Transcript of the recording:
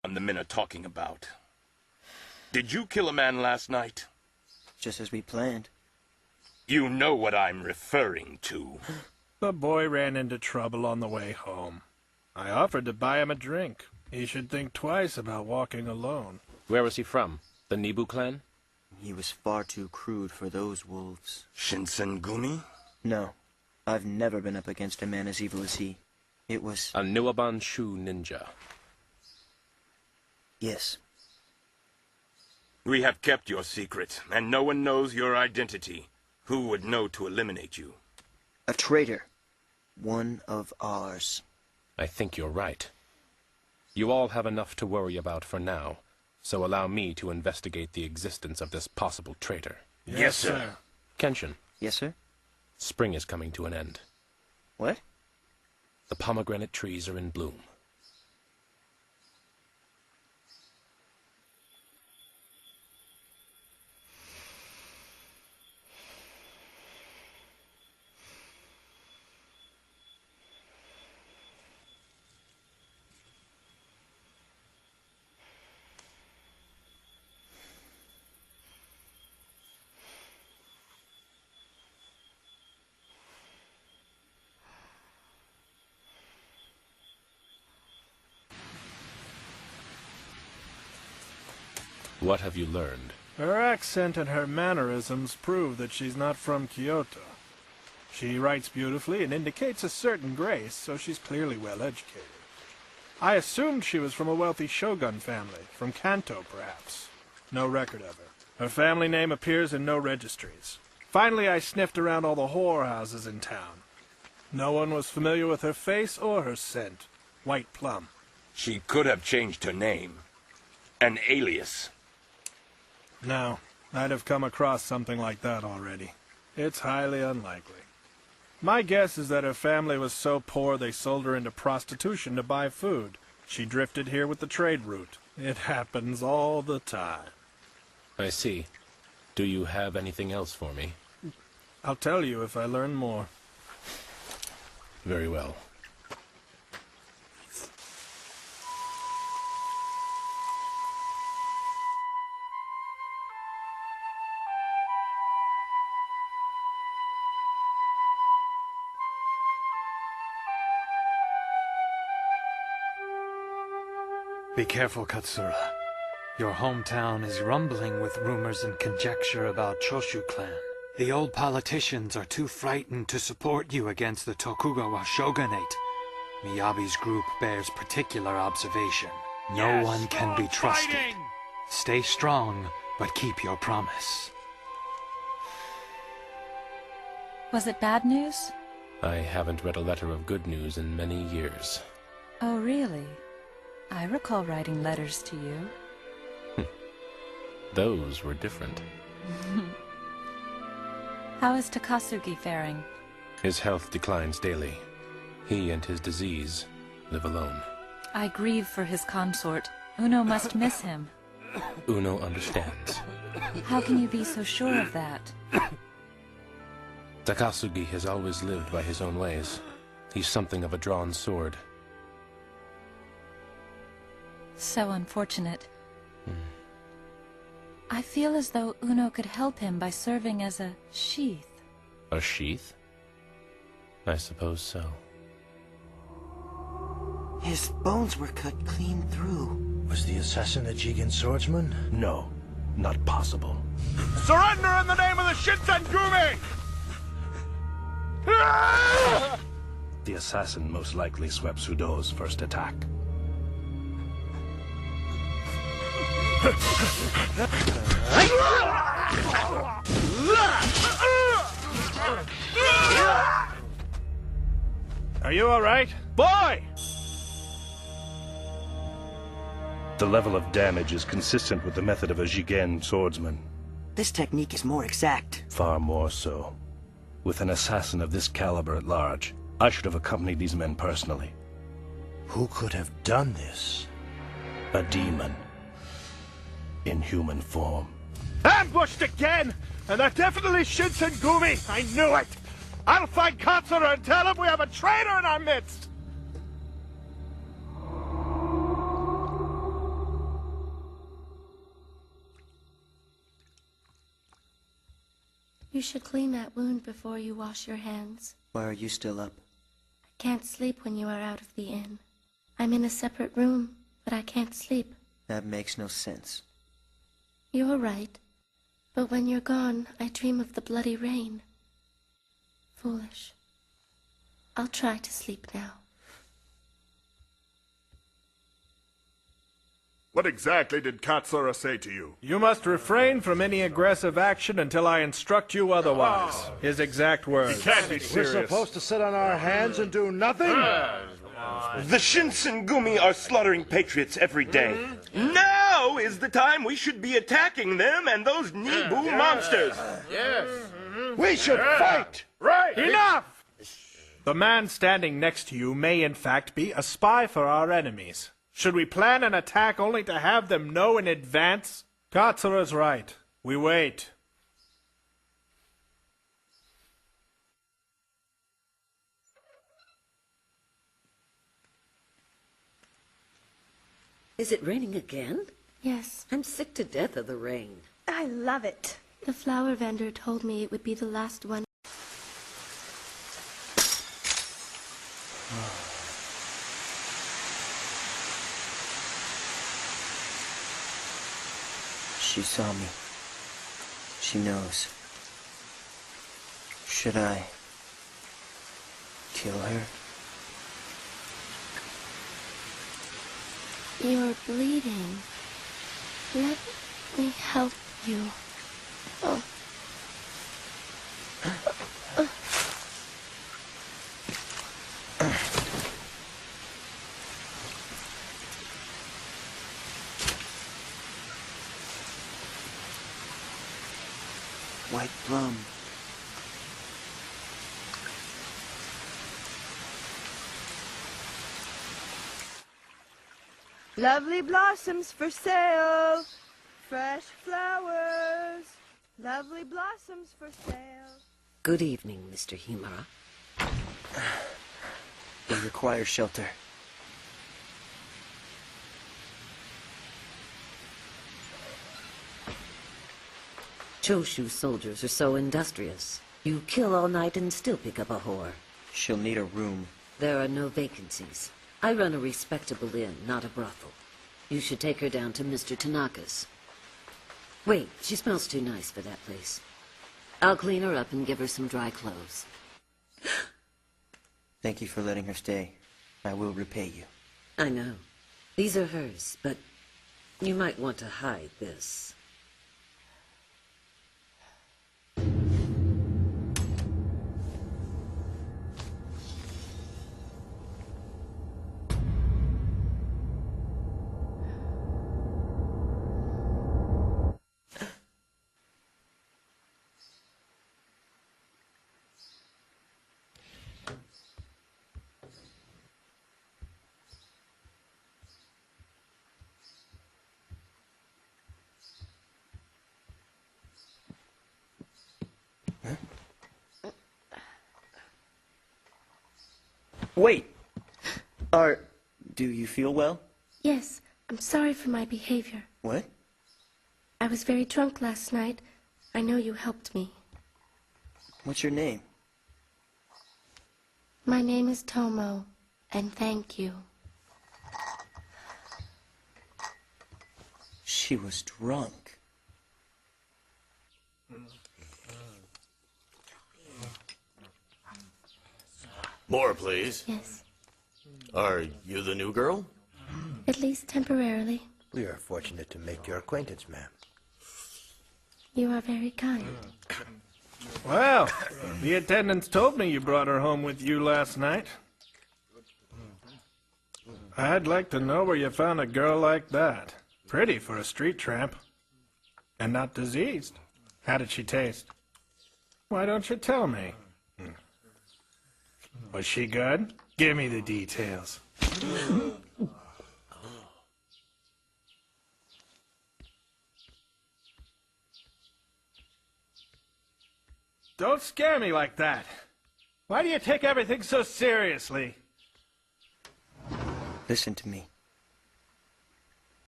the men are talking about. Did you kill a man last night? Just as we planned. You know what I'm referring to. The boy ran into trouble on the way home. I offered to buy him a drink. He should think twice about walking alone. Where was he from? The Nibu clan? He was far too crude for those wolves. Shinsengumi? No. I've never been up against a man as evil as he. It was... A Nuaban Shu ninja. Yes. We have kept your secret, and no one knows your identity. Who would know to eliminate you? A traitor. One of ours. I think you're right. You all have enough to worry about for now, so allow me to investigate the existence of this possible traitor. Yes, sir. Kenshin. Yes, sir? Spring is coming to an end. What? The pomegranate trees are in bloom. What have you learned? Her accent and her mannerisms prove that she's not from Kyoto. She writes beautifully and indicates a certain grace, so she's clearly well educated. I assumed she was from a wealthy shogun family, from Kanto perhaps. No record of her. Her family name appears in no registries. Finally, I sniffed around all the whorehouses in town. No one was familiar with her face or her scent. White plum. She could have changed her name. An alias. No, I'd have come across something like that already. It's highly unlikely. My guess is that her family was so poor they sold her into prostitution to buy food. She drifted here with the trade route. It happens all the time. I see. Do you have anything else for me? I'll tell you if I learn more. Very well. Be careful, Katsura. Your hometown is rumbling with rumors and conjecture about Choshu clan. The old politicians are too frightened to support you against the Tokugawa shogunate. Miyabi's group bears particular observation. No one can be trusted. Stay strong, but keep your promise. Was it bad news? I haven't read a letter of good news in many years. Oh, really? I recall writing letters to you. Those were different. How is Takasugi faring? His health declines daily. He and his disease live alone. I grieve for his consort. Uno must miss him. Uno understands. How can you be so sure of that? Takasugi has always lived by his own ways. He's something of a drawn sword. So unfortunate. I feel as though Uno could help him by serving as a sheath. A sheath? I suppose so. His bones were cut clean through. Was the assassin a Jigen swordsman? No, not possible. Surrender in the name of the Shinsengumi! The assassin most likely swept Sudo's first attack. Are you all right? Boy! The level of damage is consistent with the method of a Jigen swordsman. This technique is more exact. Far more so. With an assassin of this caliber at large, I should have accompanied these men personally. Who could have done this? A demon. In human form. Ambushed again! And that definitely Shinsengumi! I knew it! I'll find Katsura and tell him we have a traitor in our midst! You should clean that wound before you wash your hands. Why are you still up? I can't sleep when you are out of the inn. I'm in a separate room, but I can't sleep. That makes no sense. You're right. But when you're gone, I dream of the bloody rain. Foolish. I'll try to sleep now. What exactly did Katsura say to you? You must refrain from any aggressive action until I instruct you otherwise. His exact words. Can't be We're serious. supposed to sit on our hands and do nothing? The Shinsengumi are slaughtering patriots every day. Now is the time we should be attacking them and those Nibu monsters. We should fight! Right! Enough! The man standing next to you may in fact be a spy for our enemies. Should we plan an attack only to have them know in advance? Katsura's right. We wait. Is it raining again? Yes, I'm sick to death of the rain. I love it. the flower vendor told me it would be the last one. She saw me. She knows. Should I kill her? You're bleeding. Let me help you. Oh. White plum. Lovely blossoms for sale. Fresh flowers. Lovely blossoms for sale. Good evening, Mr. Himura. We require shelter. Choshu soldiers are so industrious. You kill all night and still pick up a whore. She'll need a room. There are no vacancies. I run a respectable inn, not a brothel. You should take her down to Mr. Tanaka's. Wait, she smells too nice for that place. I'll clean her up and give her some dry clothes. Thank you for letting her stay. I will repay you. I know. These are hers, but you might want to hide this. Wait! Do you feel well? Yes, I'm sorry for my behavior. What? I was very drunk last night. I know you helped me. What's your name? My name is Tomo, and thank you. She was drunk. More, please. Yes, Are you the new girl? at least temporarily. We are fortunate to make your acquaintance, ma'am. You are very kind. Well, the attendants told me you brought her home with you last night. I'd like to know where you found a girl like that. Pretty for a street tramp. And not diseased. How did she taste? Why don't you tell me? Was she good? Give me the details. Don't scare me like that. Why do you take everything so seriously? Listen to me.